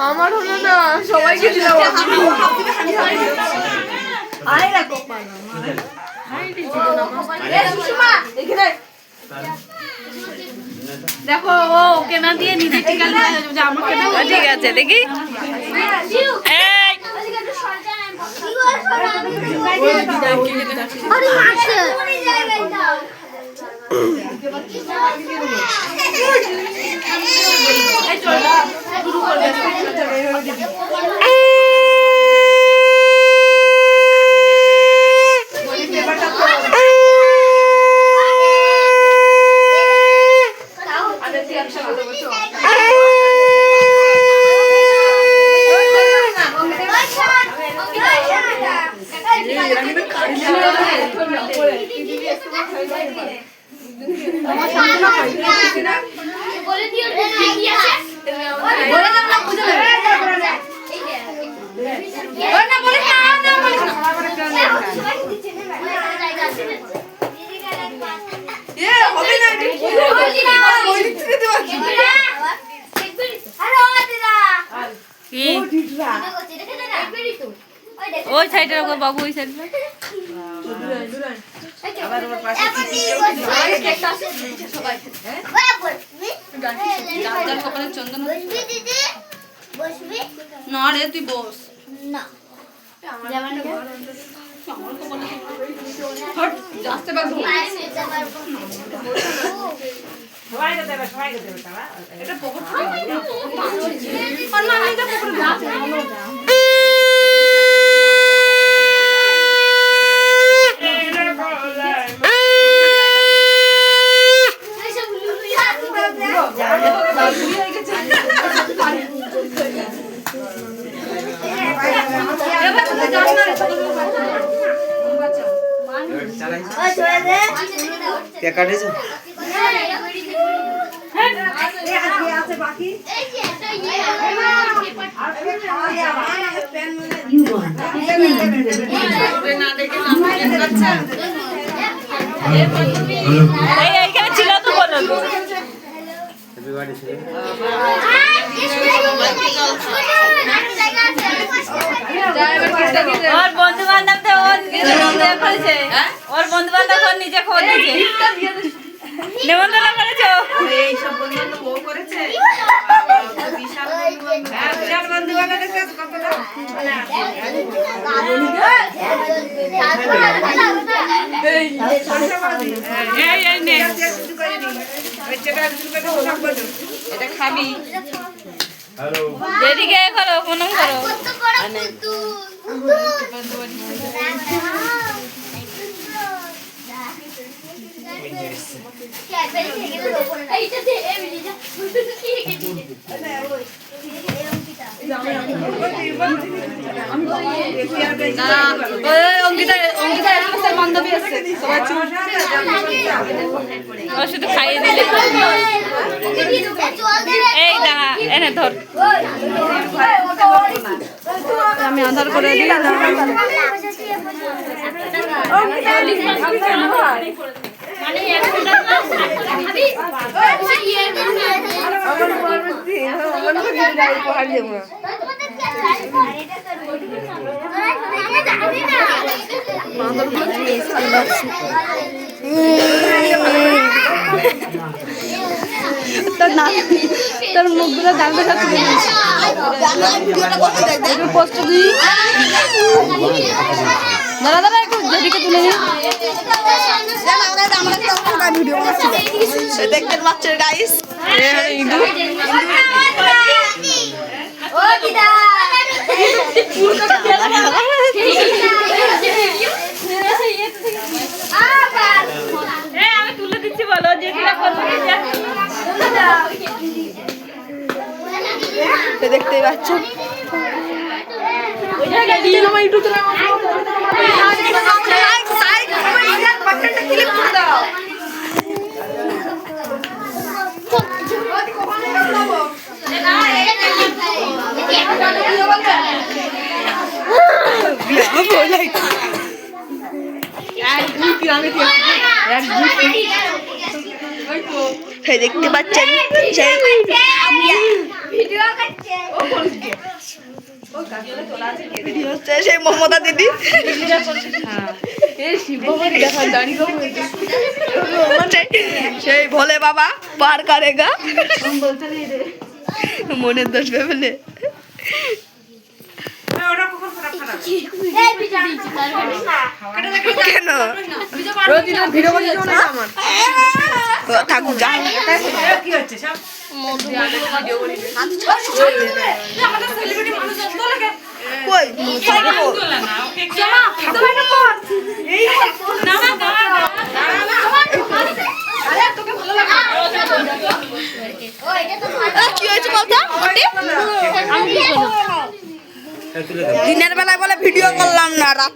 আমার হলো না, সবাইকে দিলাম। দেখো ও ওকে না দিয়ে নিজে ঠিক আছে দেখি। ওই সাইডের বাবু ওই সাইড চন্দন না রে তুই বস না ছিল তো বলো ওর বন্ধু বান্ধব তো ওর বন্ধু বান্ধব নিজে খোঁজ দিয়েছে নেমন্তন্ন করেছো এইসব বন্ধু বান্ধব ও করেছে বিশাল বন্ধু বান্ধব এটা খাবি যেদিকে করো প্রণাম করো বান্ধবী আছে শুধু খাইয়ে দিলে এই দাঁড়া এনে ধর আমি আধার করে দিলাম তোর মুখগুলো দাঁড়িয়ে পোস্ট দিই দাঁড়া দাঁড়া একটু যেদিকে তুলে নিই দেখতে পাচ্ছেন গাইস দেখতে পাচ্ছেন সেই ভিডিও হচ্ছে সেই মমতা দিদি সেই ভোলে বাবা পার করেগা মনের দোষ ভেবেলে কেন থাকুক যা কি হয়েছে বলতো দিনের বেলায় বলে ভিডিও করলাম না রাত